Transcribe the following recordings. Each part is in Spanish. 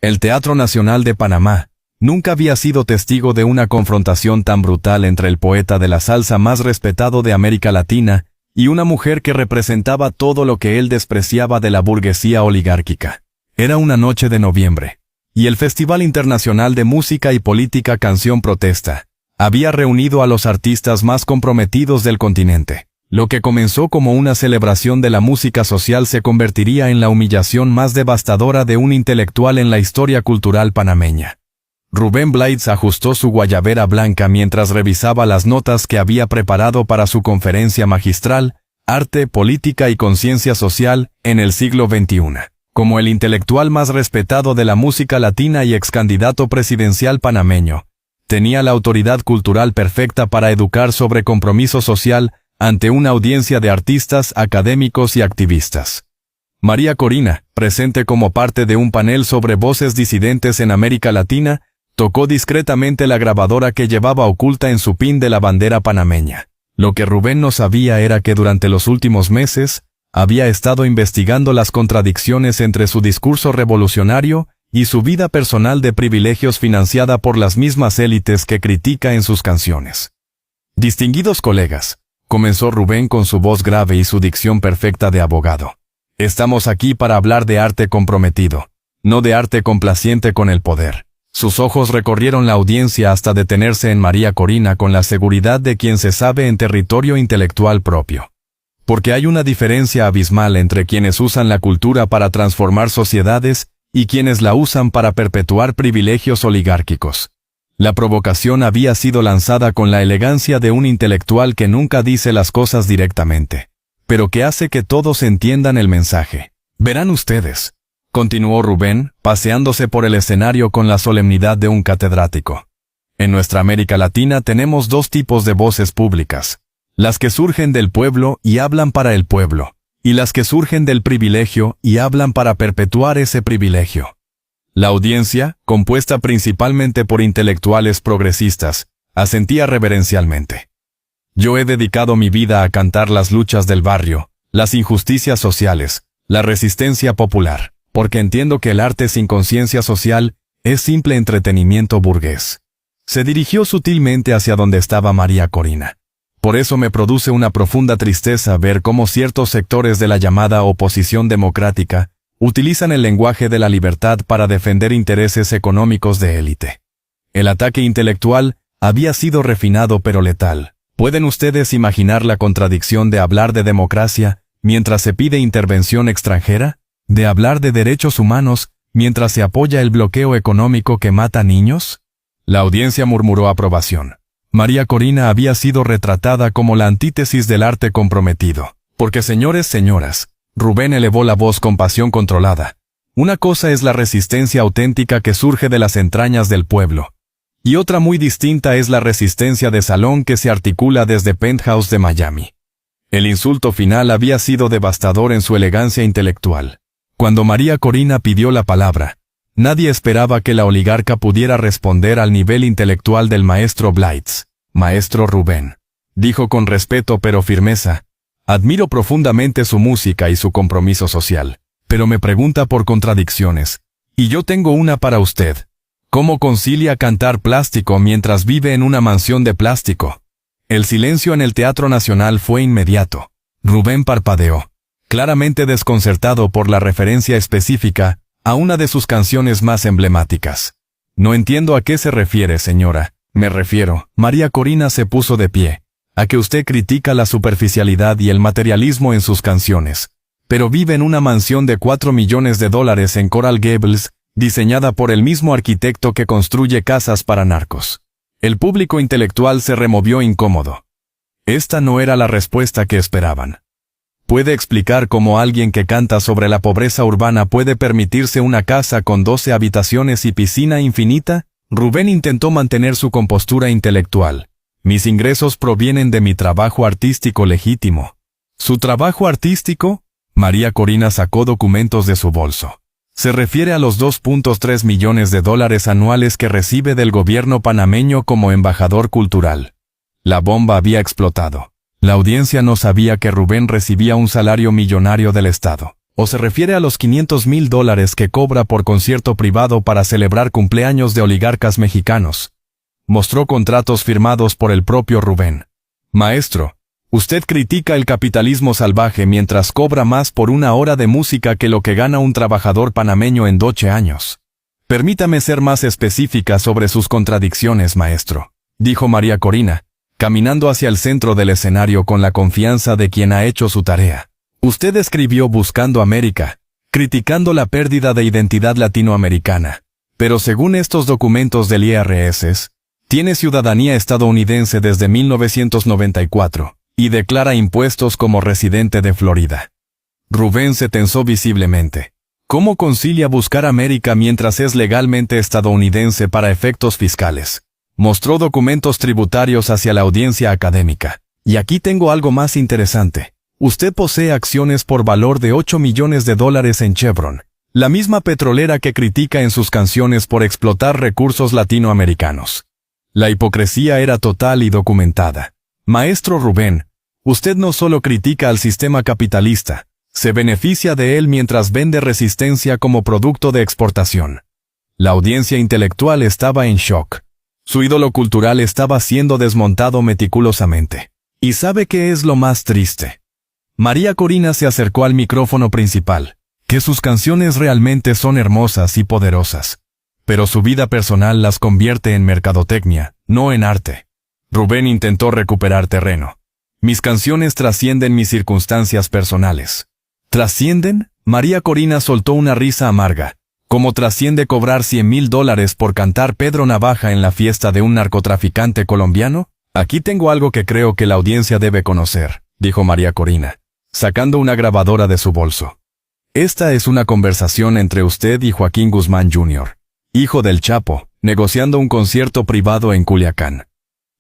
El Teatro Nacional de Panamá nunca había sido testigo de una confrontación tan brutal entre el poeta de la salsa más respetado de América Latina y una mujer que representaba todo lo que él despreciaba de la burguesía oligárquica. Era una noche de noviembre, y el Festival Internacional de Música y Política Canción Protesta había reunido a los artistas más comprometidos del continente. Lo que comenzó como una celebración de la música social se convertiría en la humillación más devastadora de un intelectual en la historia cultural panameña. Rubén Blades ajustó su guayabera blanca mientras revisaba las notas que había preparado para su conferencia magistral, Arte, Política y Conciencia Social en el siglo XXI. Como el intelectual más respetado de la música latina y excandidato presidencial panameño, tenía la autoridad cultural perfecta para educar sobre compromiso social ante una audiencia de artistas, académicos y activistas. María Corina, presente como parte de un panel sobre voces disidentes en América Latina, tocó discretamente la grabadora que llevaba oculta en su pin de la bandera panameña. Lo que Rubén no sabía era que durante los últimos meses, había estado investigando las contradicciones entre su discurso revolucionario y su vida personal de privilegios financiada por las mismas élites que critica en sus canciones. Distinguidos colegas, comenzó Rubén con su voz grave y su dicción perfecta de abogado. Estamos aquí para hablar de arte comprometido, no de arte complaciente con el poder. Sus ojos recorrieron la audiencia hasta detenerse en María Corina con la seguridad de quien se sabe en territorio intelectual propio. Porque hay una diferencia abismal entre quienes usan la cultura para transformar sociedades y quienes la usan para perpetuar privilegios oligárquicos. La provocación había sido lanzada con la elegancia de un intelectual que nunca dice las cosas directamente, pero que hace que todos entiendan el mensaje. Verán ustedes, continuó Rubén, paseándose por el escenario con la solemnidad de un catedrático. En nuestra América Latina tenemos dos tipos de voces públicas, las que surgen del pueblo y hablan para el pueblo, y las que surgen del privilegio y hablan para perpetuar ese privilegio. La audiencia, compuesta principalmente por intelectuales progresistas, asentía reverencialmente. Yo he dedicado mi vida a cantar las luchas del barrio, las injusticias sociales, la resistencia popular, porque entiendo que el arte sin conciencia social es simple entretenimiento burgués. Se dirigió sutilmente hacia donde estaba María Corina. Por eso me produce una profunda tristeza ver cómo ciertos sectores de la llamada oposición democrática utilizan el lenguaje de la libertad para defender intereses económicos de élite. El ataque intelectual había sido refinado pero letal. ¿Pueden ustedes imaginar la contradicción de hablar de democracia mientras se pide intervención extranjera? ¿De hablar de derechos humanos mientras se apoya el bloqueo económico que mata niños? La audiencia murmuró aprobación. María Corina había sido retratada como la antítesis del arte comprometido. Porque señoras, Rubén elevó la voz con pasión controlada. Una cosa es la resistencia auténtica que surge de las entrañas del pueblo, y otra muy distinta es la resistencia de salón que se articula desde Penthouse de Miami. El insulto final había sido devastador en su elegancia intelectual. Cuando María Corina pidió la palabra, nadie esperaba que la oligarca pudiera responder al nivel intelectual del maestro Blades. Maestro Rubén, dijo con respeto pero firmeza, admiro profundamente su música y su compromiso social, pero me pregunta por contradicciones, y yo tengo una para usted. ¿Cómo concilia cantar plástico mientras vive en una mansión de plástico? El silencio en el Teatro Nacional fue inmediato. Rubén parpadeó, claramente desconcertado por la referencia específica a una de sus canciones más emblemáticas. No entiendo a qué se refiere, señora. Me refiero, María Corina se puso de pie, a que usted critica la superficialidad y el materialismo en sus canciones, pero vive en una mansión de $4 millones en Coral Gables, diseñada por el mismo arquitecto que construye casas para narcos. El público intelectual se removió incómodo. Esta no era la respuesta que esperaban. ¿Puede explicar cómo alguien que canta sobre la pobreza urbana puede permitirse una casa con 12 habitaciones y piscina infinita? Rubén intentó mantener su compostura intelectual. Mis ingresos provienen de mi trabajo artístico legítimo. ¿Su trabajo artístico? María Corina sacó documentos de su bolso. Se refiere a los $2.3 millones anuales que recibe del gobierno panameño como embajador cultural. La bomba había explotado. La audiencia no sabía que Rubén recibía un salario millonario del Estado. ¿O se refiere a los $500,000 que cobra por concierto privado para celebrar cumpleaños de oligarcas mexicanos? Mostró contratos firmados por el propio Rubén. Maestro, usted critica el capitalismo salvaje mientras cobra más por una hora de música que lo que gana un trabajador panameño en 12 años. Permítame ser más específica sobre sus contradicciones, maestro, dijo María Corina, caminando hacia el centro del escenario con la confianza de quien ha hecho su tarea. Usted escribió Buscando América, criticando la pérdida de identidad latinoamericana, pero según estos documentos del IRS, tiene ciudadanía estadounidense desde 1994, y declara impuestos como residente de Florida. Rubén se tensó visiblemente. ¿Cómo concilia Buscar América mientras es legalmente estadounidense para efectos fiscales? Mostró documentos tributarios hacia la audiencia académica. Y aquí tengo algo más interesante. Usted posee acciones por valor de $8 millones en Chevron, la misma petrolera que critica en sus canciones por explotar recursos latinoamericanos. La hipocresía era total y documentada. Maestro Rubén, usted no solo critica al sistema capitalista, se beneficia de él mientras vende resistencia como producto de exportación. La audiencia intelectual estaba en shock. Su ídolo cultural estaba siendo desmontado meticulosamente. ¿Y sabe qué es lo más triste? María Corina se acercó al micrófono principal, que sus canciones realmente son hermosas y poderosas, pero su vida personal las convierte en mercadotecnia, no en arte. Rubén intentó recuperar terreno. Mis canciones trascienden mis circunstancias personales. ¿Trascienden? María Corina soltó una risa amarga. ¿Cómo trasciende cobrar $100,000 por cantar Pedro Navaja en la fiesta de un narcotraficante colombiano? Aquí tengo algo que creo que la audiencia debe conocer, dijo María Corina, sacando una grabadora de su bolso. Esta es una conversación entre usted y Joaquín Guzmán Jr., hijo del Chapo, negociando un concierto privado en Culiacán.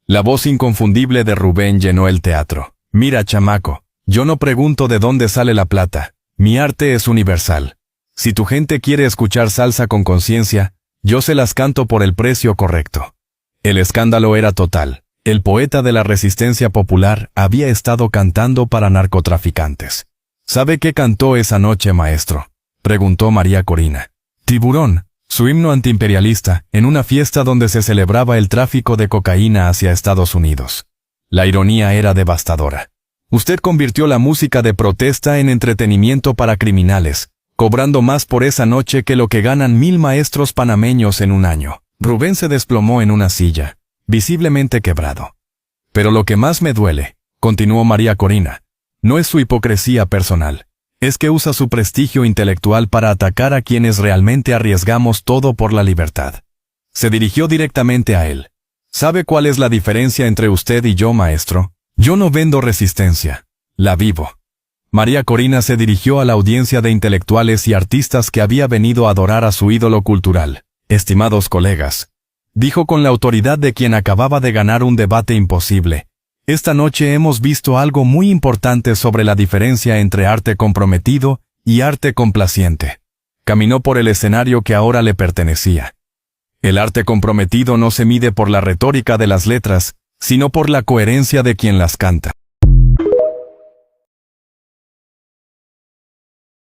La voz inconfundible de Rubén llenó el teatro. Mira, chamaco, yo no pregunto de dónde sale la plata. Mi arte es universal. Si tu gente quiere escuchar salsa con conciencia, yo se las canto por el precio correcto. El escándalo era total. El poeta de la resistencia popular había estado cantando para narcotraficantes. ¿Sabe qué cantó esa noche, maestro?, preguntó María Corina. Tiburón, su himno antiimperialista, en una fiesta donde se celebraba el tráfico de cocaína hacia Estados Unidos. La ironía era devastadora. Usted convirtió la música de protesta en entretenimiento para criminales, cobrando más por esa noche que lo que ganan 1,000 maestros panameños en un año. Rubén se desplomó en una silla, visiblemente quebrado. Pero lo que más me duele, continuó María Corina, no es su hipocresía personal. Es que usa su prestigio intelectual para atacar a quienes realmente arriesgamos todo por la libertad. Se dirigió directamente a él. ¿Sabe cuál es la diferencia entre usted y yo, maestro? Yo no vendo resistencia, la vivo. María Corina se dirigió a la audiencia de intelectuales y artistas que había venido a adorar a su ídolo cultural. Estimados colegas, dijo con la autoridad de quien acababa de ganar un debate imposible. Esta noche hemos visto algo muy importante sobre la diferencia entre arte comprometido y arte complaciente. Caminó por el escenario que ahora le pertenecía. El arte comprometido no se mide por la retórica de las letras, sino por la coherencia de quien las canta.